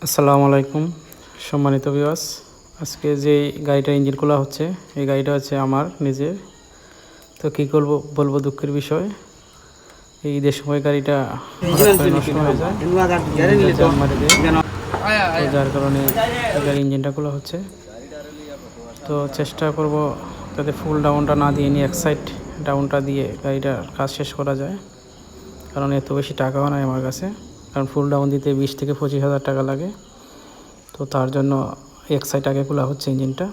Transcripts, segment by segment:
আসসালামু আলাইকুম সম্মানিত ভিউয়ার্স, আজকে যে গাড়িটা ইঞ্জিন খোলা হচ্ছে এই গাড়িটা হচ্ছে আমার নিজের। তো কী করবো বলবো, দুঃখের বিষয় এই ঈদের সময় গাড়িটা হঠাৎ করে নষ্ট হয়ে যায়, জাম মারি দেয়। তো যার কারণে এই গাড়ির ইঞ্জিনটা খোলা হচ্ছে। তো চেষ্টা করব যাতে ফুল ডাউনটা না দিয়ে নিয়ে এক সাইড ডাউনটা দিয়ে গাড়িটার কাজ শেষ করা যায়, কারণ এত বেশি টাকাও নাই আমার কাছে, কারণ ফুল ডাউন দিতে 20 থেকে 25 হাজার টাকা লাগে। তো তার জন্য এক সাইড আগে খোলা হচ্ছে ইঞ্জিনটা।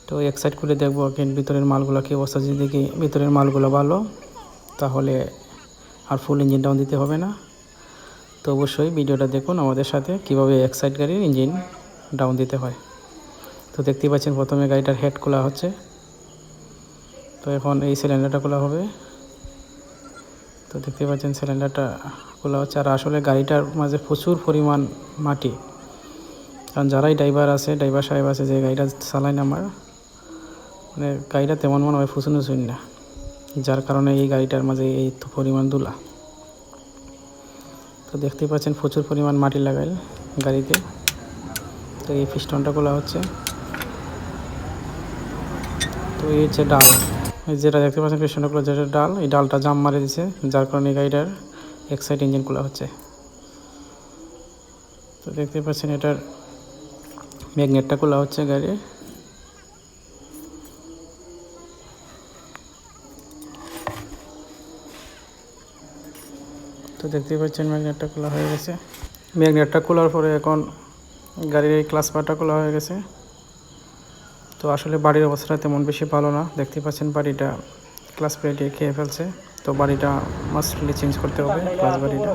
তো এক সাইড খুলে দেখবো ভিতরের মালগুলো কী অবস্থা। যদি দেখি ভিতরের মালগুলো ভালো, তাহলে আর ফুল ইঞ্জিন ডাউন দিতে হবে না। তো অবশ্যই ভিডিওটা দেখুন আমাদের সাথে কীভাবে এক সাইড গাড়ির ইঞ্জিন ডাউন দিতে হয়। তো দেখতেই পাচ্ছেন প্রথমে গাড়িটার হেড খোলা হচ্ছে। তো এখন এই সিলিন্ডারটা খোলা হবে। তো দেখতে পাচ্ছেন সিলিন্ডারটা খোলা হচ্ছে। আর আসলে গাড়িটার মাঝে প্রচুর পরিমাণ মাটি, কারণ যারাই ড্রাইভার সাহেব আছে যে গাড়িটা চালায় না, আমার মানে গাড়িটা তেমন মনে হয় ফুসুন না, যার কারণে এই গাড়িটার মাঝে এই পরিমাণ ধুলা। তো দেখতেই পাচ্ছেন প্রচুর পরিমাণ মাটি লাগাইল গাড়িতে। তো এই পিস্টনটা খোলা হচ্ছে। তো এই হচ্ছে ডাল, যেটা দেখতে পাচ্ছেন পিস্টনটা খোলা, যেটা ডাল, এই ডালটা জাম মারে দিছে, যার কারণে এই গাড়িটার এক সাইড ইঞ্জিন খোলা হচ্ছে। তো দেখতে পাচ্ছেন এটার ম্যাগনেটটা খোলা হচ্ছে গাড়ির। তো দেখতেই পাচ্ছেন ম্যাগনেটটা খোলা হয়ে গেছে। ম্যাগনেটটা খোলার পরে এখন গাড়ির এই ক্লাস পারটা খোলা হয়ে গেছে। তো আসলে বাড়ির অবস্থাটা তেমন বেশি ভালো না, দেখতে পাচ্ছেন বাড়িটা ক্লাস প্লেটে খেয়ে ফেলছে। তো বাড়িটা মাস্টলি চেঞ্জ করতে হবে ক্লাস বাড়িটা।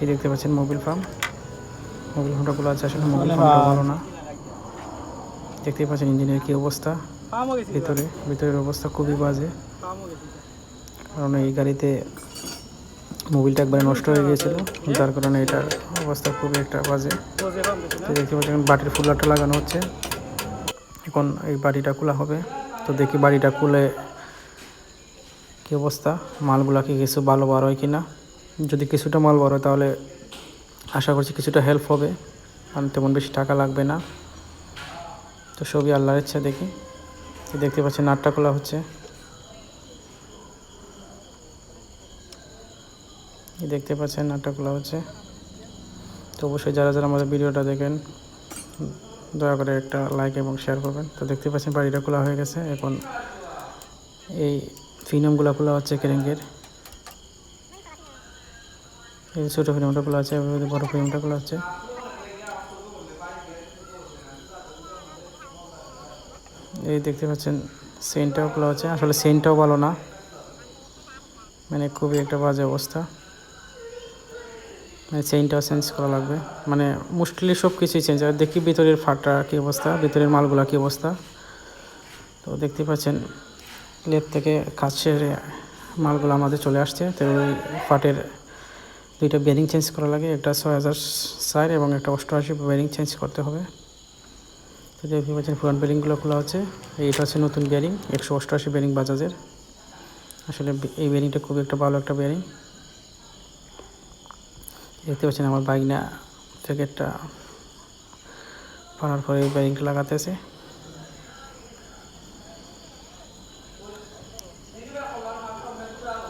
এই দেখতে পাচ্ছেন মোবিল ফার্মটা খোলা আছে, আসলে মোবিল ফার্মটা ভালো না। দেখতেই পাচ্ছেন ইঞ্জিনের কী অবস্থা, ভিতরের অবস্থা খুবই বাজে, কারণ এই গাড়িতে মোবিলটা একবারে নষ্ট হয়ে গিয়েছিল, যার কারণে এটার অবস্থা খুবই একটা বাজে। তো দেখতে পাচ্ছেন বাটির ফুলারটা লাগানো হচ্ছে, এখন এই বাড়িটা খোলা হবে। তো দেখি বাড়িটা খুলে কী অবস্থা, মালগুলা কি কিছু ভালো বার হয় কি না। যদি কিছুটা মাল বার হয় তাহলে আশা করছি কিছুটা হেল্প হবে, কারণ তেমন বেশি টাকা লাগবে না। তো সবই আল্লাহর ইচ্ছা। দেখি তো দেখতে পাচ্ছি নাটটা খোলা হচ্ছে। দেখতে পাচ্ছেন নাটটা খোলা হচ্ছে। তো অবশ্যই যারা আমাদের ভিডিওটা দেখেন দয়া করে একটা লাইক এবং শেয়ার করবেন। তো দেখতে পাচ্ছেন বাড়িটা খোলা হয়ে গেছে। এখন এই ফিনামগুলো খোলা হচ্ছে ক্যারিংয়ের, এই ছোটো ফিনামটা খোলা আছে, বড় ফিনামটা খোলা হচ্ছে। এই দেখতে পাচ্ছেন চেইনটাও খোলা হচ্ছে। আসলে চেইনটাও ভালো না, মানে খুবই একটা বাজে অবস্থা, মানে চেইনটাও চেঞ্জ করা লাগবে। মানে মোস্টলি সব কিছুই চেঞ্জ হবে। দেখি ভিতরের ফাটটা কী অবস্থা, ভিতরের মালগুলা কী অবস্থা। তো দেখতে পাচ্ছেন লেপ থেকে কাজ সেরে মালগুলো আমাদের চলে আসছে। তো ওই ফাটের দুইটা বেরিং চেঞ্জ করা লাগে, একটা 6000 এবং একটা 88 বেরিং চেঞ্জ করতে হবে। তো দেখতে পাচ্ছেন পুরান বেরিংগুলো খোলা হচ্ছে। এইটা হচ্ছে নতুন বেরিং, 188 বেরিং বাজাজের। আসলে এই বেরিংটা খুব একটা ভালো একটা বেরিং। দেখতে পাচ্ছেন আমার বাইকনা জ্যাকেটটা পাড়ার পরে এই বেরিংটা লাগাতেছে।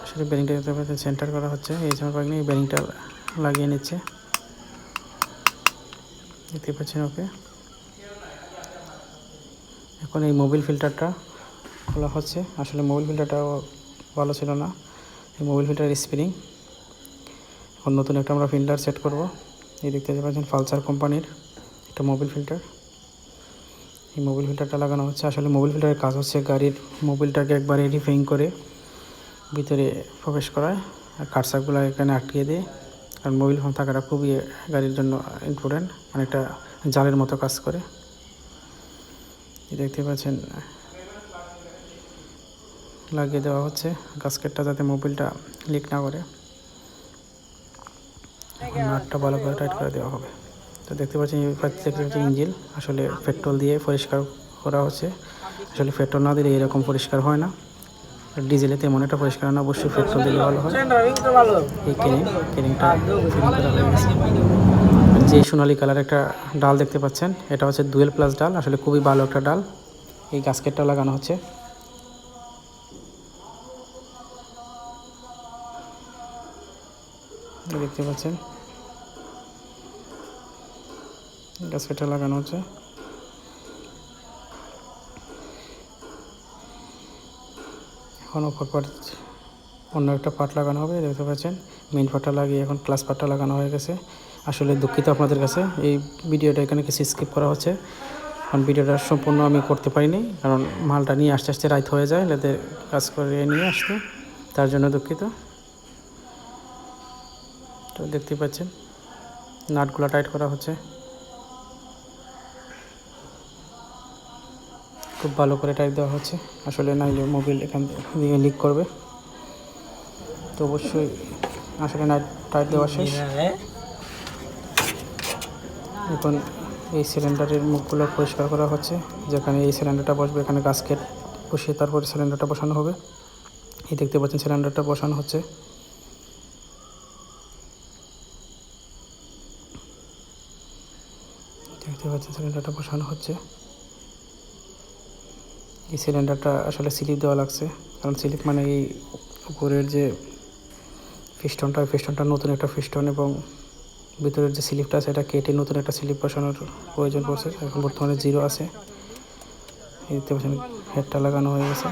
আসলে বেরিংটা দেখতে পাচ্ছেন সেন্টার করা হচ্ছে, এই সময় বাইকনা এই বেরিংটা লাগিয়ে নিচ্ছে। দেখতে পাচ্ছেন ওকে। এখন এই মোবিল ফিল্টারটা খোলা হচ্ছে। আসলে মোবিল ফিল্টারটাও ভালো ছিল না, এই মোবিল ফিল্টার স্প্রিং। এখন নতুন একটা আমরা ফিল্টার সেট করব। এই দেখতে পাচ্ছেন পালসার কোম্পানির একটা মোবিল ফিল্টার, এই মোবিল ফিল্টারটা লাগানো হচ্ছে। আসলে মোবিল ফিল্টারের কাজ হচ্ছে গাড়ির মোবিলটাকে একবারে রিফিলিং করে ভিতরে প্রবেশ করায়, আর কাটসাকগুলো এখানে আটকিয়ে দিয়ে। কারণ মোবিল ফোন থাকাটা খুবই গাড়ির জন্য ইম্পর্টেন্ট, অনেকটা জালের মতো কাজ করে। দেখতে পাচ্ছেন লাগিয়ে দেওয়া হচ্ছে গাস্কেটটা, যাতে মোবিলটা লিক না করে। নাটটা ভালো করে টাইট করে দেওয়া হবে। তো দেখতে পাচ্ছেন ইঞ্জিন আসলে পেট্রোল দিয়ে পরিষ্কার করা হচ্ছে। আসলে পেট্রোল না দিলে এরকম পরিষ্কার হয় না। ডিজেলে তেমন একটা পরিষ্কার না, অবশ্যই পেট্রোল দিলে ভালো হয়। এই কেরিংটা ফিটিং করা হয়ে গেছে। যে সোনালি কালার একটা ডাল দেখতে পাচ্ছেন, এটা হচ্ছে ডুয়েল প্লাস ডাল, আসলে খুবই ভালো একটা ডাল। এই গাস্কেটটা লাগানো হচ্ছে। দেখতে পাচ্ছেন গাস্কেটটা লাগানো হচ্ছে। এখন অপর পার্ট অন্য একটা পার্ট লাগানো হবে। দেখতে পাচ্ছেন মেইন পার্টটা লাগিয়ে এখন ক্লাস পার্টটা লাগানো হয়ে গেছে। আসলে দুঃখিত আপনাদের কাছে, এই ভিডিওটা এখানে কিছু স্কিপ করা হচ্ছে, কারণ ভিডিওটা সম্পূর্ণ আমি করতে পারিনি, কারণ মালটা নিয়ে আস্তে আস্তে রাইত হয়ে যায়, যাতে কাজ করে নিয়ে আসতে, তার জন্য দুঃখিত। তো দেখতে পাচ্ছেন নাটগুলো টাইট করা হচ্ছে, খুব ভালো করে টাইট দেওয়া হচ্ছে, আসলে নাইলে মোবিল এখান দিয়ে লিক করবে। তো অবশ্যই আসলে নাইট টাইট দেওয়া শেষ। এখন এই সিলিন্ডারের মুখগুলো পরিষ্কার করা হচ্ছে, যেখানে এই সিলিন্ডারটা বসবে এখানে গাস্কেট বসিয়ে তারপরে সিলিন্ডারটা বসানো হবে। এই দেখতে পাচ্ছেন সিলিন্ডারটা বসানো হচ্ছে। দেখতে পাচ্ছেন সিলিন্ডারটা বসানো হচ্ছে। এই সিলিন্ডারটা আসলে স্লিপ দেওয়া লাগছে, কারণ স্লিপ মানে এই উপরের যে পিস্টনটা নতুন একটা পিস্টন, এবং ভিতরের যে স্লিপটা আছে এটা কেটে নতুন একটা স্লিপ বসানোর প্রয়োজন পড়ছে। এখন বর্তমানে 0 আছে। এই দেখতে পাচ্ছেন হেডটা লাগানো হয়ে গেছে।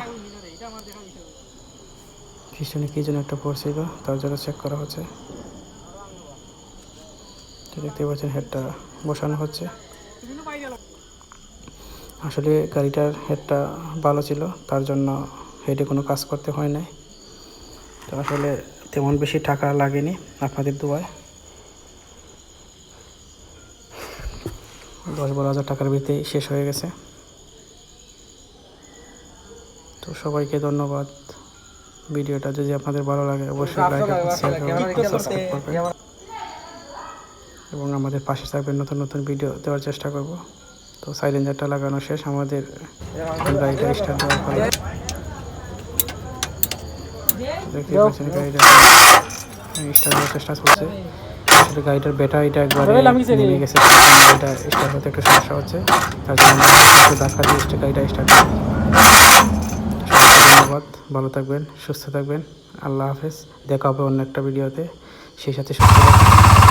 পিস্টনে কী যেন একটা পড়ছিল, তার জন্য চেক করা হচ্ছে। দেখতে পাচ্ছেন হেডটা বসানো হচ্ছে। আসলে গাড়িটার হেডটা ভালো ছিল, তার জন্য হেডে কোনো কাজ করতে হয় নাই। তো আসলে তেমন বেশি টাকা লাগেনি, আপনাদের দোয়ায় 10-12 হাজার টাকার ভিতরেই শেষ হয়ে গেছে। তো সবাইকে ধন্যবাদ। ভিডিওটা যদি আপনাদের ভালো লাগে অবশ্যই লাইক এবং শেয়ার করবেন, সাবস্ক্রাইব করবেন এবং আমাদের পাশে থাকবেন। নতুন নতুন ভিডিও দেওয়ার চেষ্টা করব। তো সাইলেন্সারটা লাগানো শেষ, আমাদের গাড়িটা স্টার্ট দেওয়ার ফলে দেখতে পাচ্ছেন গাড়িটা স্টার্ট দেওয়ার চেষ্টা চলছে। আসলে গাড়িটার ব্যাটারিটা একবারে নেমে গেছে, গাড়িটা স্টার্ট হতে একটু সমস্যা হচ্ছে, তার জন্য একটু ধাক্কা দিয়ে গাড়িটা স্টার্ট করি। ধন্যবাদ, ভালো থাকবেন, সুস্থ থাকবেন, আল্লাহ হাফেজ। দেখা হবে অন্য একটা ভিডিওতে, সেই সাথে সুস্থ থাকবেন।